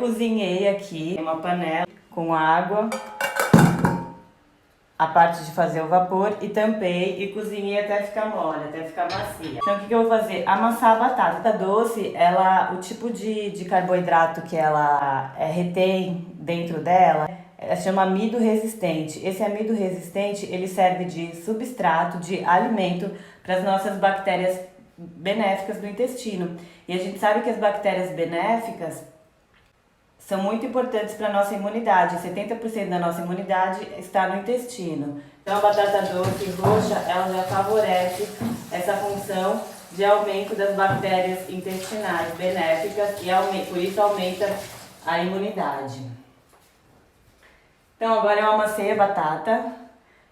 Cozinhei aqui em uma panela com água, a parte de fazer o vapor, e tampei e cozinhei até ficar mole, até ficar macia. Então o que eu vou fazer? Amassar a batata doce, o tipo de carboidrato que ela retém dentro dela, chama amido resistente. Esse amido resistente, ele serve de substrato, de alimento para as nossas bactérias benéficas do intestino. E a gente sabe que as bactérias benéficas são muito importantes para a nossa imunidade. 70% da nossa imunidade está no intestino. Então a batata doce roxa, ela já favorece essa função de aumento das bactérias intestinais benéficas e por isso aumenta a imunidade. Então agora eu amassei a batata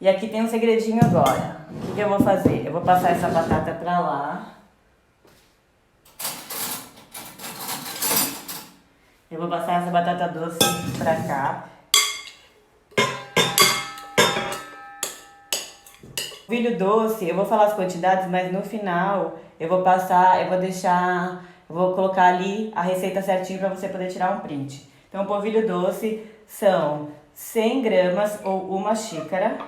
e aqui tem um segredinho agora. O que eu vou fazer? Eu vou passar essa batata para lá. Eu vou passar essa batata doce pra cá. Polvilho doce, eu vou falar as quantidades, mas no final eu vou colocar ali a receita certinho pra você poder tirar um print. Então o polvilho doce são 100 gramas ou uma xícara.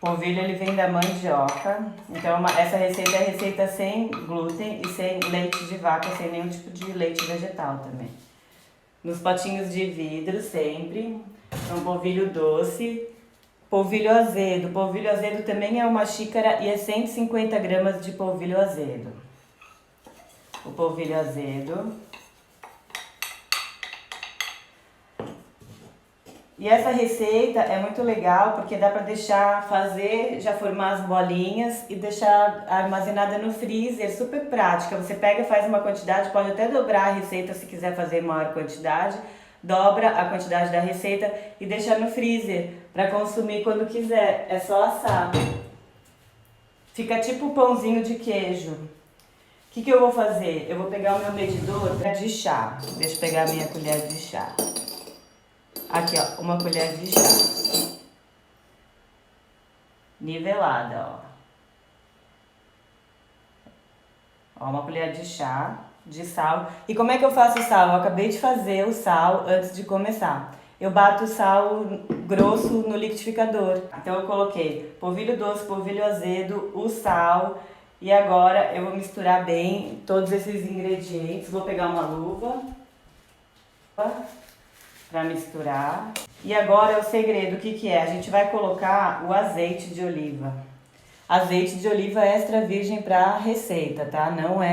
O polvilho ele vem da mandioca, então essa receita é receita sem glúten e sem leite de vaca, sem nenhum tipo de leite vegetal também. Nos potinhos de vidro sempre, então polvilho doce, polvilho azedo. Polvilho azedo também é uma xícara e é 150 gramas de polvilho azedo. O polvilho azedo. E essa receita é muito legal porque dá para já formar as bolinhas e deixar armazenada no freezer, super prática. Você pega, faz uma quantidade, pode até dobrar a receita se quiser fazer maior quantidade, dobra a quantidade da receita e deixa no freezer para consumir quando quiser, é só assar. Fica tipo um pãozinho de queijo. O que eu vou fazer? Eu vou pegar o meu medidor de chá, deixa eu pegar a minha colher de chá. Aqui, ó, uma colher de chá. Nivelada, ó. Ó, uma colher de chá de sal. E como é que eu faço o sal? Eu acabei de fazer o sal antes de começar. Eu bato o sal grosso no liquidificador. Então eu coloquei polvilho doce, polvilho azedo, o sal. E agora eu vou misturar bem todos esses ingredientes. Vou pegar uma luva para misturar. E agora o segredo, o que é? A gente vai colocar o azeite de oliva. Azeite de oliva extra virgem para receita, tá? Não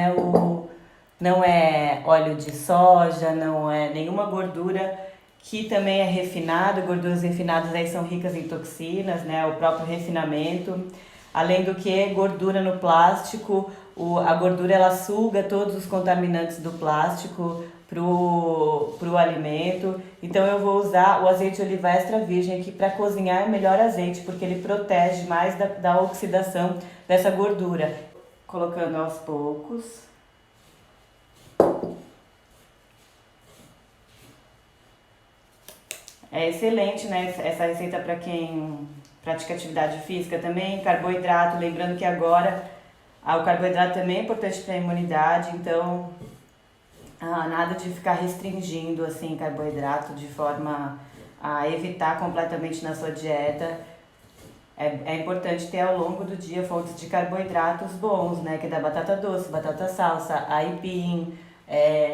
é óleo de soja, não é nenhuma gordura que também é refinada. Gorduras refinadas aí são ricas em toxinas, né? O próprio refinamento. Além do que, gordura no plástico, a gordura ela suga todos os contaminantes do plástico pro alimento. Então eu vou usar o azeite de oliva extra virgem aqui para cozinhar melhor azeite, porque ele protege mais da oxidação dessa gordura. Colocando aos poucos. É excelente, né, essa receita para quem pratica atividade física também. Carboidrato, lembrando que agora o carboidrato também é importante para a imunidade, então nada de ficar restringindo assim carboidrato de forma a evitar completamente na sua dieta. É importante ter ao longo do dia fontes de carboidratos bons, né, que é da batata doce, batata salsa, aipim,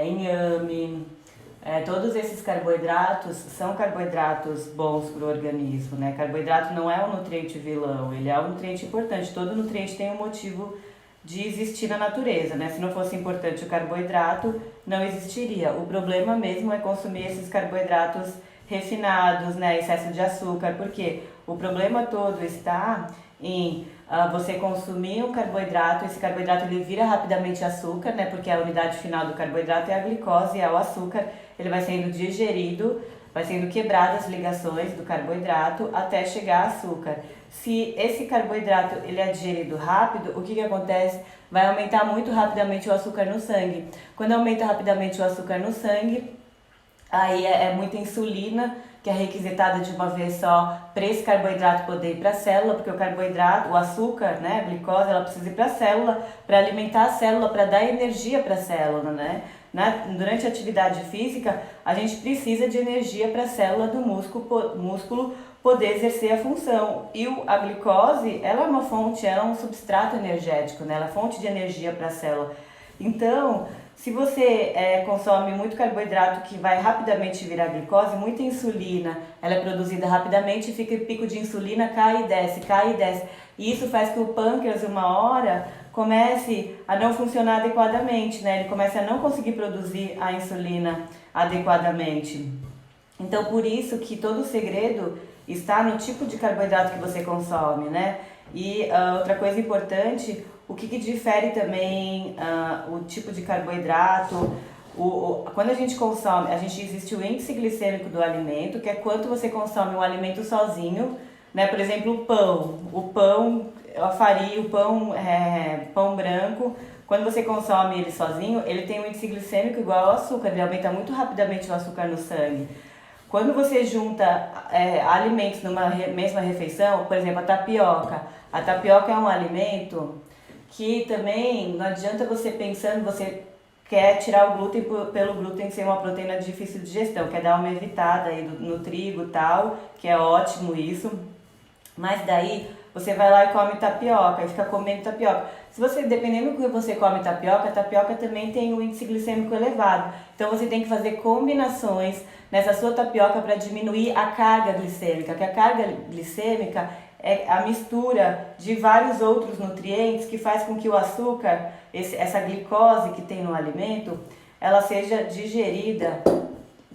inhame. Todos esses carboidratos são carboidratos bons para o organismo, né? Carboidrato não é um nutriente vilão, ele é um nutriente importante. Todo nutriente tem um motivo de existir na natureza, né? Se não fosse importante o carboidrato, não existiria. O problema mesmo é consumir esses carboidratos refinados, né? Excesso de açúcar, porque o problema todo está em você consumir um carboidrato, esse carboidrato ele vira rapidamente açúcar, né? Porque a unidade final do carboidrato é a glicose, é o açúcar, ele vai sendo digerido, vai sendo quebradas as ligações do carboidrato até chegar a açúcar. Se esse carboidrato ele é digerido rápido, o que acontece? Vai aumentar muito rapidamente o açúcar no sangue. Quando aumenta rapidamente o açúcar no sangue, aí é muita insulina que é requisitada de uma vez só para esse carboidrato poder ir para a célula, porque o carboidrato, o açúcar, né, a glicose, ela precisa ir para a célula, para alimentar a célula, para dar energia para a célula, né? Durante a atividade física, a gente precisa de energia para a célula do músculo poder exercer a função. E a glicose, ela é uma fonte, ela é um substrato energético, né? Ela é fonte de energia para a célula. Então, se você consome muito carboidrato que vai rapidamente virar glicose, muita insulina, ela é produzida rapidamente, fica em pico de insulina, cai e desce, cai e desce. E isso faz que o pâncreas, uma hora, comece a não funcionar adequadamente, né? Ele começa a não conseguir produzir a insulina adequadamente. Então, por isso que todo o segredo está no tipo de carboidrato que você consome, né? E outra coisa importante, o que difere também o tipo de carboidrato, quando a gente consome, existe o índice glicêmico do alimento, que é quanto você consome o alimento sozinho, né? Por exemplo, o pão, a farinha, pão branco, quando você consome ele sozinho, ele tem um índice glicêmico igual ao açúcar, ele aumenta muito rapidamente o açúcar no sangue. Quando você junta alimentos numa mesma refeição, por exemplo, a tapioca é um alimento que também não adianta você pensando, você quer tirar o glúten pelo glúten ser uma proteína de difícil digestão, quer dar uma evitada aí no trigo e tal, que é ótimo isso, mas daí você vai lá e come tapioca e fica comendo tapioca. Se você, dependendo do que você come tapioca, a tapioca também tem um índice glicêmico elevado. Então você tem que fazer combinações nessa sua tapioca para diminuir a carga glicêmica, que a carga glicêmica é a mistura de vários outros nutrientes que faz com que o açúcar, essa glicose que tem no alimento, ela seja digerida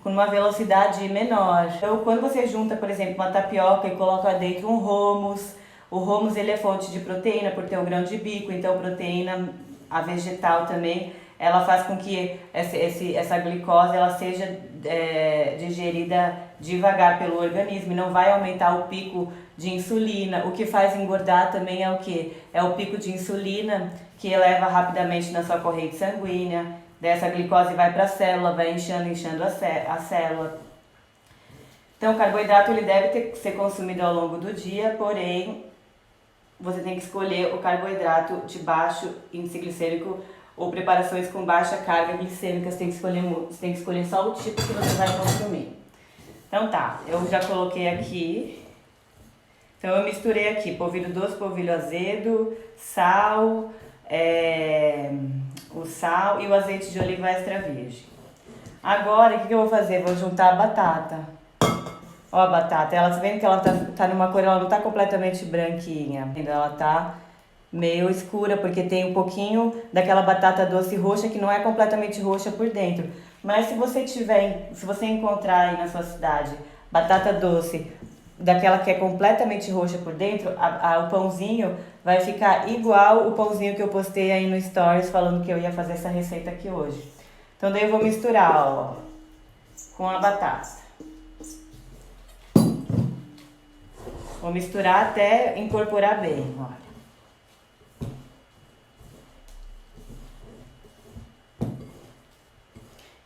com uma velocidade menor. Então, quando você junta, por exemplo, uma tapioca e coloca dentro um hummus, o hummus ele é fonte de proteína por ter o grão de bico, então proteína, a vegetal também, ela faz com que essa glicose ela seja digerida devagar pelo organismo e não vai aumentar o pico de insulina. O que faz engordar também é o quê? É o pico de insulina que eleva rapidamente na sua corrente sanguínea. Dessa glicose vai para a célula, vai inchando a célula. Então o carboidrato ele deve ser consumido ao longo do dia, porém você tem que escolher o carboidrato de baixo índice glicêmico ou preparações com baixa carga glicêmica, você tem que escolher só o tipo que você vai consumir. Então tá, eu já coloquei aqui, então eu misturei aqui polvilho doce, polvilho azedo, sal, o sal e o azeite de oliva extra virgem. Agora, o que eu vou fazer? Vou juntar a batata. Ó a batata, ela tá vendo que ela tá numa cor, ela não tá completamente branquinha. Ela tá meio escura, porque tem um pouquinho daquela batata doce roxa que não é completamente roxa por dentro. Mas se você encontrar aí na sua cidade batata doce daquela que é completamente roxa por dentro, o pãozinho vai ficar igual o pãozinho que eu postei aí no Stories falando que eu ia fazer essa receita aqui hoje. Então daí eu vou misturar, ó, com a batata. Vou misturar até incorporar bem, olha.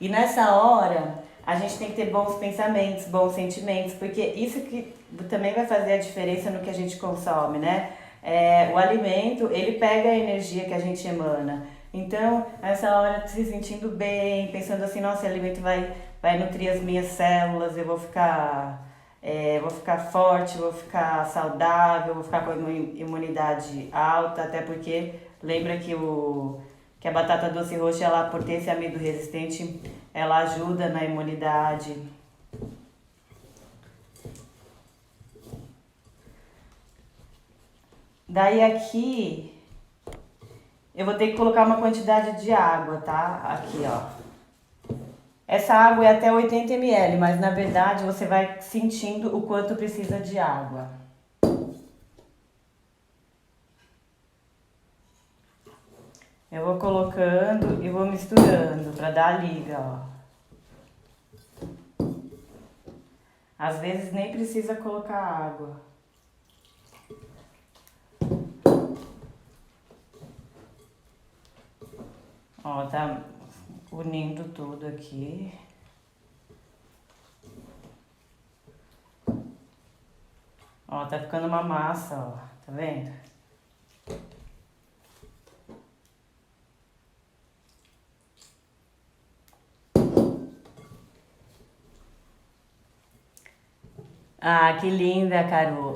E nessa hora, a gente tem que ter bons pensamentos, bons sentimentos, porque isso que também vai fazer a diferença no que a gente consome, né? O alimento, ele pega a energia que a gente emana. Então, nessa hora, se sentindo bem, pensando assim, nossa, esse alimento vai nutrir as minhas células, eu vou ficar forte, vou ficar saudável, vou ficar com a imunidade alta, até porque lembra que a batata doce roxa, ela, por ter esse amido resistente, ela ajuda na imunidade. Daí aqui, eu vou ter que colocar uma quantidade de água, tá? Aqui, ó. Essa água é até 80 ml, mas na verdade você vai sentindo o quanto precisa de água. Eu vou colocando e vou misturando pra dar a liga, ó. Às vezes nem precisa colocar água. Ó, tá unindo tudo aqui. Ó, tá ficando uma massa, ó. Tá vendo? Ah, que linda, Carol.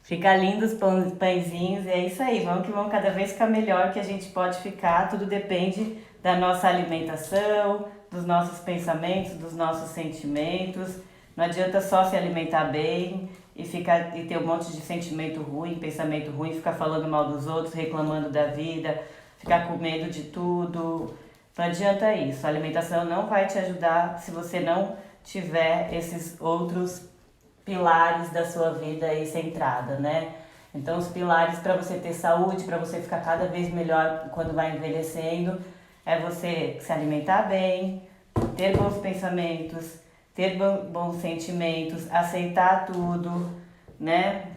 Fica lindo os pãezinhos, e é isso aí, vamos que vamos cada vez ficar melhor que a gente pode ficar, tudo depende da nossa alimentação, dos nossos pensamentos, dos nossos sentimentos. Não adianta só se alimentar bem e ter um monte de sentimento ruim, pensamento ruim, ficar falando mal dos outros, reclamando da vida, ficar com medo de tudo. Não adianta isso, a alimentação não vai te ajudar se você não tiver esses outros pilares da sua vida aí centrada, né? Então, os pilares para você ter saúde, para você ficar cada vez melhor quando vai envelhecendo, é você se alimentar bem, ter bons pensamentos, ter bons sentimentos, aceitar tudo, né?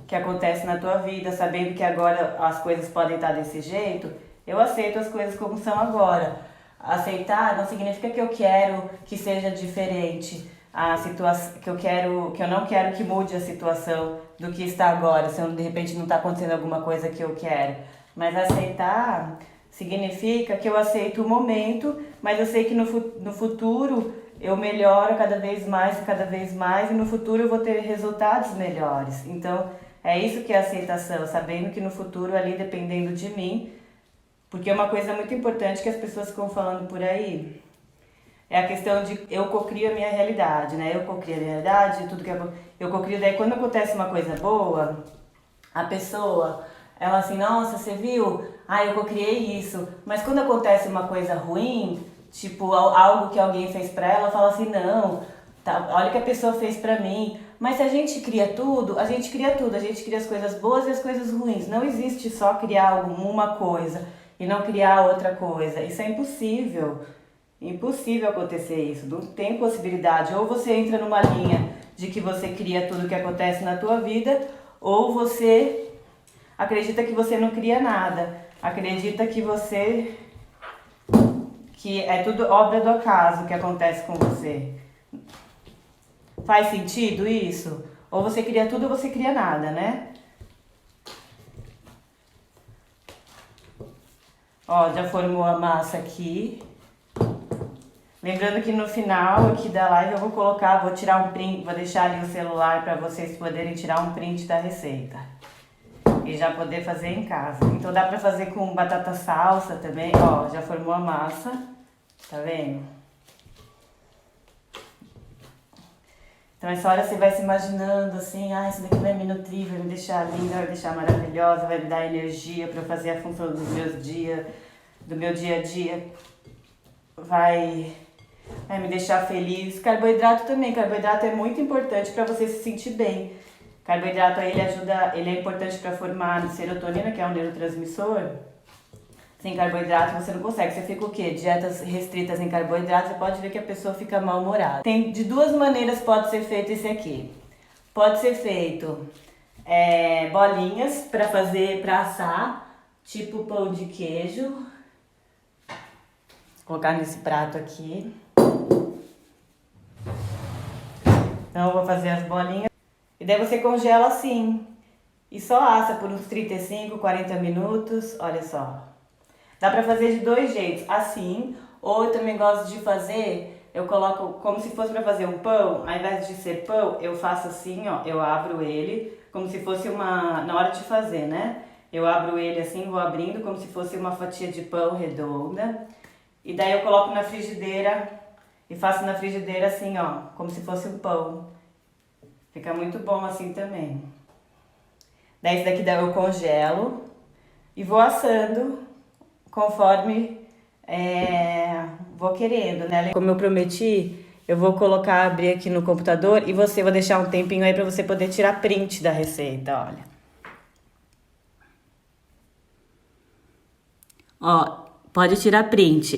Que acontece na tua vida, sabendo que agora as coisas podem estar desse jeito, eu aceito as coisas como são agora. Aceitar não significa que eu quero que seja diferente a situação, que eu não quero que mude a situação do que está agora, se de repente não está acontecendo alguma coisa que eu quero. Mas aceitar significa que eu aceito o momento, mas eu sei que no futuro eu melhoro cada vez mais, e no futuro eu vou ter resultados melhores. Então, é isso que é aceitação, sabendo que no futuro ali, dependendo de mim, porque é uma coisa muito importante que as pessoas ficam falando por aí, é a questão de eu cocrio a minha realidade, né? Eu cocrio a minha realidade, tudo que eu cocrio, daí quando acontece uma coisa boa, a pessoa, ela assim, nossa, você viu? Ah, eu cocriei isso. Mas quando acontece uma coisa ruim, tipo algo que alguém fez pra ela, fala assim, não, tá, olha o que a pessoa fez pra mim. Mas se a gente cria tudo, a gente cria tudo, a gente cria as coisas boas e as coisas ruins. Não existe só criar uma coisa e não criar outra coisa. Isso é impossível. Impossível acontecer isso, não tem possibilidade. Ou você entra numa linha de que você cria tudo que acontece na tua vida, ou você acredita que você não cria nada. Acredita que é tudo obra do acaso que acontece com você. Faz sentido isso? Ou você cria tudo ou você cria nada, né? Ó, já formou a massa aqui. Lembrando que no final aqui da live eu vou tirar um print, vou deixar ali o celular para vocês poderem tirar um print da receita. E já poder fazer em casa. Então dá pra fazer com batata salsa também, ó, já formou a massa, tá vendo? Então essa hora você vai se imaginando assim, ah, isso daqui vai me nutrir, vai me deixar linda, vai me deixar maravilhosa, vai me dar energia pra fazer a função do meu dia a dia, vai me deixar feliz. Carboidrato também, carboidrato é muito importante para você se sentir bem. Carboidrato ele é importante para formar serotonina, que é um neurotransmissor. Sem carboidrato você não consegue. Você fica o quê? Dietas restritas em carboidrato, você pode ver que a pessoa fica mal-humorada. Tem de duas maneiras pode ser feito esse aqui. Pode ser feito bolinhas para assar, tipo pão de queijo. Vou colocar nesse prato aqui. Então eu vou fazer as bolinhas. E daí você congela assim. E só assa por uns 35, 40 minutos. Olha só. Dá pra fazer de dois jeitos. Assim. Ou eu também gosto de fazer. Eu coloco como se fosse pra fazer um pão. Ao invés de ser pão, eu faço assim, ó. Eu abro ele. Como se fosse na hora de fazer, né? Eu abro ele assim, vou abrindo como se fosse uma fatia de pão redonda. E daí eu coloco na frigideira. E faço na frigideira assim, ó. Como se fosse um pão. Fica muito bom assim também. Daí esse daqui eu congelo e vou assando conforme vou querendo, né? Como eu prometi, eu vou abrir aqui no computador e vou deixar um tempinho aí pra você poder tirar print da receita, olha. Ó, pode tirar print.